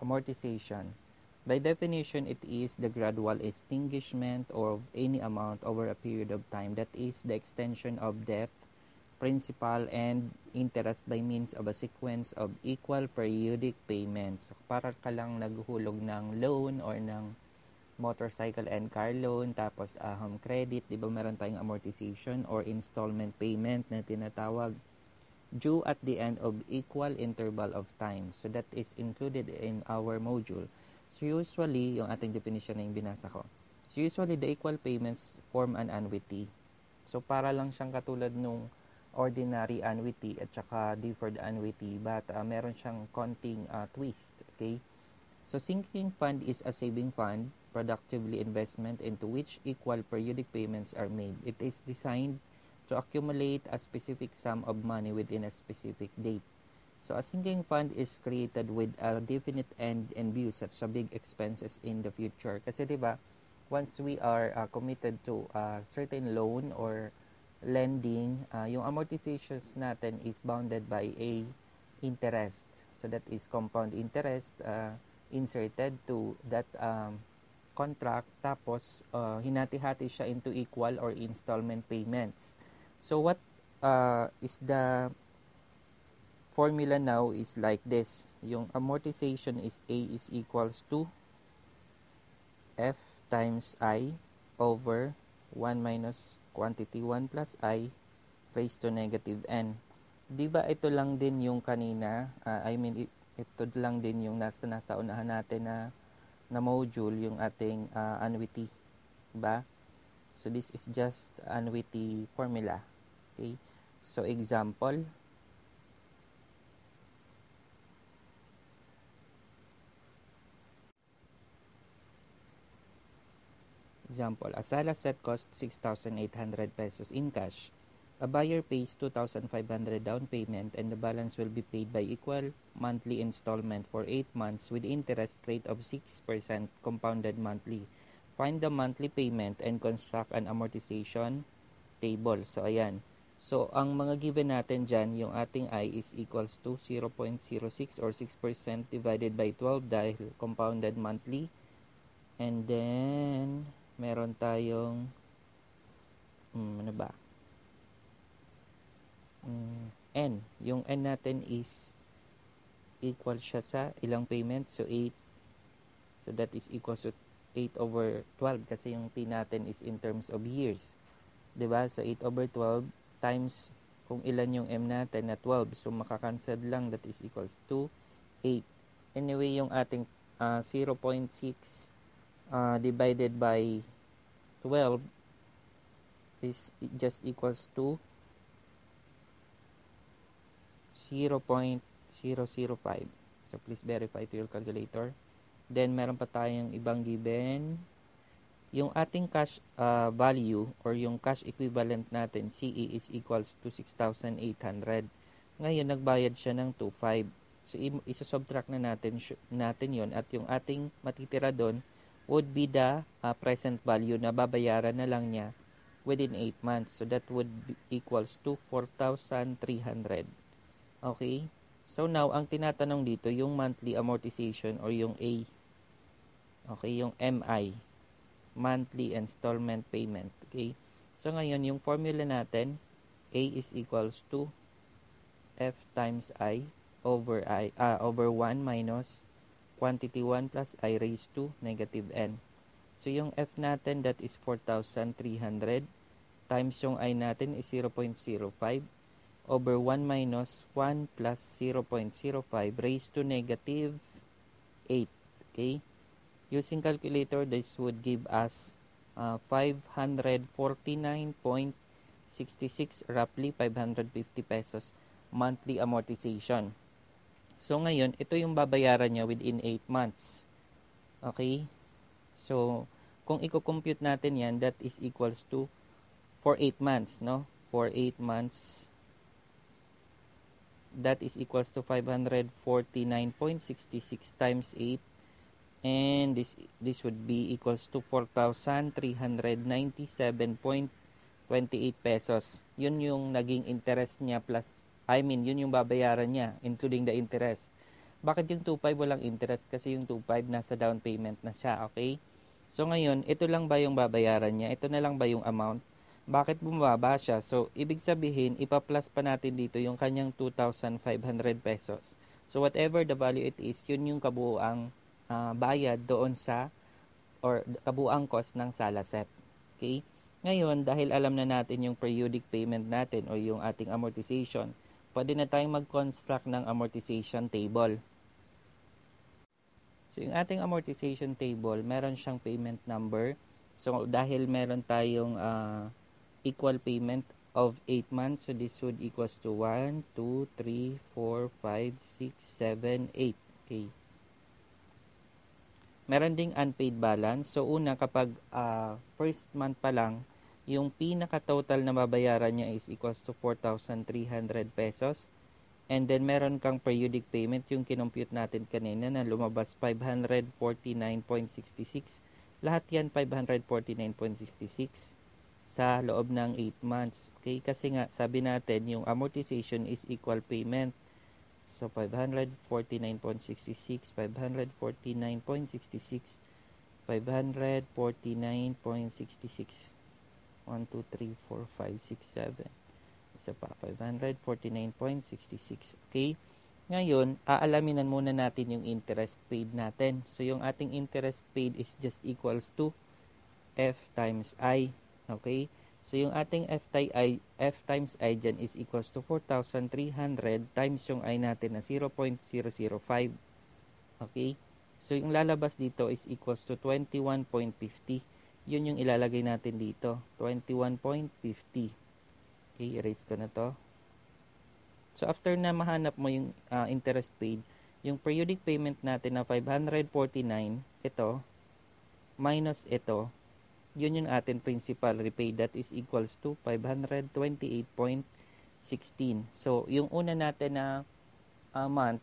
amortization. By definition, it is the gradual extinguishment of any amount over a period of time. That is the extension of debt, principal, and interest by means of a sequence of equal periodic payments. Para ka lang naghuhulog ng loan or ng motorcycle and car loan, tapos home credit, di ba meron tayong amortization or installment payment na tinatawag, due at the end of equal interval of time. So that is included in our module. So usually, yung ating definition na yung binasa ko. So usually, the equal payments form an annuity. So para lang siyang katulad nung ordinary annuity at saka deferred annuity, but meron siyang konting twist. Okay? So sinking fund is a saving fund, productively investment into which equal periodic payments are made. It is designed to accumulate a specific sum of money within a specific date. So a sinking fund is created with a definite end in view, such as big expenses in the future. Kasi diba, once we are committed to a certain loan or lending, yung amortizations natin is bounded by a interest. So that is compound interest inserted to that contract. Tapos hinati-hati siya into equal or installment payments. So what is the formula now is like this. Yung amortization is A is equals to F times I over 1 minus quantity 1 plus I raised to negative N. Diba ito lang din yung kanina, ito lang din yung nasa unahan natin na module, yung ating annuity. Diba? So this is just annuity formula. Okay? So example, a sala set costs 6,800 pesos in cash. A buyer pays 2,500 down payment and the balance will be paid by equal monthly installment for 8 months with interest rate of 6% compounded monthly. Find the monthly payment and construct an amortization table. So, ayan. So, ang mga given natin dyan, yung ating I is equals to 0.06 or 6% divided by 12 dahil compounded monthly. And then, meron tayong ano ba? N. Yung N natin is equal siya sa ilang payment. So, 8. So, that is equal to 8 over 12 kasi yung T natin is in terms of years. Diba? So, 8 over 12 times kung ilan yung M natin na 12. So, makakancel lang. That is equals to 8. Anyway, yung ating 0.6 divided by 12 is just equals to 0.005. So, please verify to your calculator. Then, meron pa tayong ibang given. Yung ating cash value or yung cash equivalent natin, CE, is equals to 6,800. Ngayon, nagbayad siya ng 2,500. So, isa-subtract na natin yon at yung ating matitira doon would be the present value na babayaran na lang niya within 8 months. So, that would be equals to 4,300. Okay? So, now, ang tinatanong dito, yung monthly amortization or yung A. Okay? Yung MI. Monthly installment payment. Okay? So, ngayon, yung formula natin, A is equals to F times I over 1 minus quantity 1 plus I raised to negative N. So, yung F natin, that is 4,300 times yung I natin is 0.05 over 1 minus 1 plus 0.05 raised to negative 8. Okay? Using calculator, this would give us 549.66, roughly 550 pesos monthly amortization. So, ngayon, ito yung babayaran niya within 8 months. Okay? So, kung i-compute natin yan, that is equals to for 8 months, no? For 8 months, that is equals to 549.66 times 8. And this would be equals to 4,397.28 pesos. Yun yung naging interest niya plus, yun yung babayaran niya, including the interest. Bakit yung 2.5 walang interest? Kasi yung 2.5 nasa down payment na siya, okay? So ngayon, ito lang ba yung babayaran niya? Ito na lang ba yung amount? Bakit bumaba siya? So, ibig sabihin, ipa-plus pa natin dito yung kanyang 2,500 pesos. So, whatever the value it is, yun yung kabuuang bayad doon sa or kabuuang cost ng Salaset. Okay? Ngayon, dahil alam na natin yung periodic payment natin o yung ating amortization, pwede na tayong mag-construct ng amortization table. So, yung ating amortization table, meron siyang payment number. So, dahil meron tayong equal payment of 8 months, so this would equals to 1, 2, 3, 4, 5, 6, 7, 8. Okay. Meron ding unpaid balance. So, una, kapag first month pa lang, yung pinaka-total na babayaran niya is equals to 4,300 pesos. And then, meron kang periodic payment, yung kinompute natin kanina na lumabas 549.66. Lahat yan 549.66 sa loob ng 8 months. Okay? Kasi nga, sabi natin, yung amortization is equal payment. So, 549.66, 549.66, 549.66. 1, 2, 3, 4, 5, 6, 7. Isa pa, 549.66. Okay? Ngayon, aalaminan muna natin yung interest paid natin. So, yung ating interest paid is just equals to F times I. Okay? So, yung ating F times I dyan is equals to 4,300 times yung I natin na 0.005. Okay? So, yung lalabas dito is equals to 21.50. Yun yung ilalagay natin dito. 21.50. Okay, erase ko na to. So, after na mahanap mo yung interest paid, yung periodic payment natin na 549, ito, minus ito, yun yung atin principal repaid. That is equals to 528.16. So, yung una natin na month,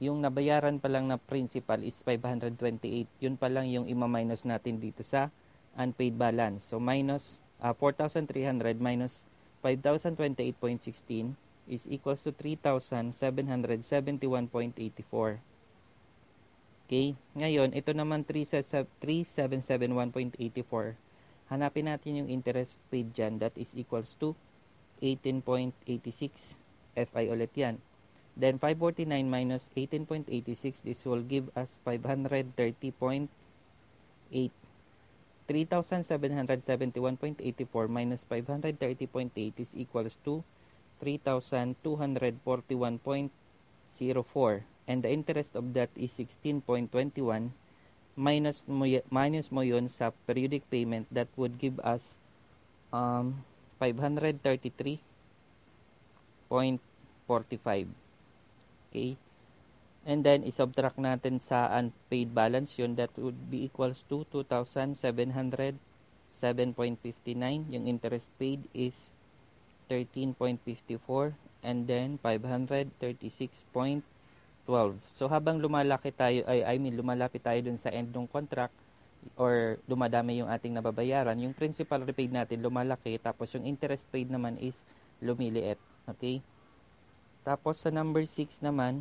yung nabayaran pa lang na principal is 528. Yun pa lang yung ima-minus natin dito sa unpaid balance. So, minus 4,300 minus 5,028.16 is equals to 3,771.84. Okay? Ngayon, ito naman 3,771.84. Hanapin natin yung interest paid dyan. That is equals to 18.86. FI ulit yan. Then, 549 minus 18.86, this will give us 530.8. 3,771.84 minus 530.8 is equals to 3,241.04. And the interest of that is 16.21. Minus mo yun sa periodic payment, that would give us 533.45. Okay? And then, isubtract natin sa unpaid balance yun. That would be equals to 2,707.59. Yung interest paid is 13.54. And then, 536.12. So, habang lumalaki tayo, lumalapit tayo dun sa end ng contract or dumadami yung ating nababayaran, yung principal repaid natin lumalaki, tapos yung interest paid naman is lumiliit. Okay? Tapos, sa number 6 naman,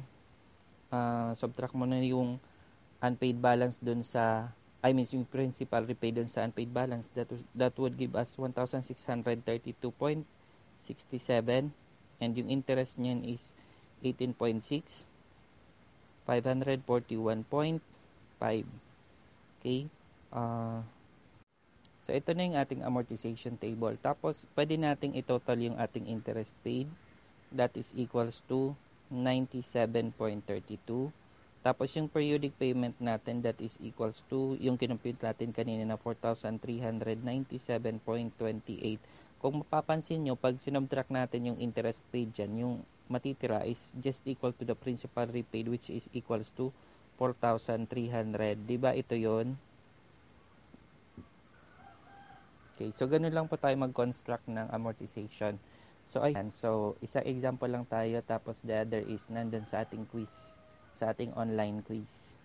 subtract mo na yung unpaid balance dun sa, yung principal repaid dun sa unpaid balance. That would give us 1,632.67. And yung interest niyan is 18.6. 541.5. Okay? So, ito na yung ating amortization table. Tapos, pwede nating itotal yung ating interest paid. That is equals to 97.32. Tapos yung periodic payment natin, that is equals to yung kinompute natin kanina na 4,397.28. Kung mapapansin nyo, pag sinubtract natin yung interest paid dyan, yung matitira is just equal to the principal repaid, which is equals to 4,300. Diba ito yon? Okay, so ganun lang po tayo mag-construct ng amortization. So, ayan. So, isa example lang tayo, tapos the other is nandun sa ating quiz, sa ating online quiz.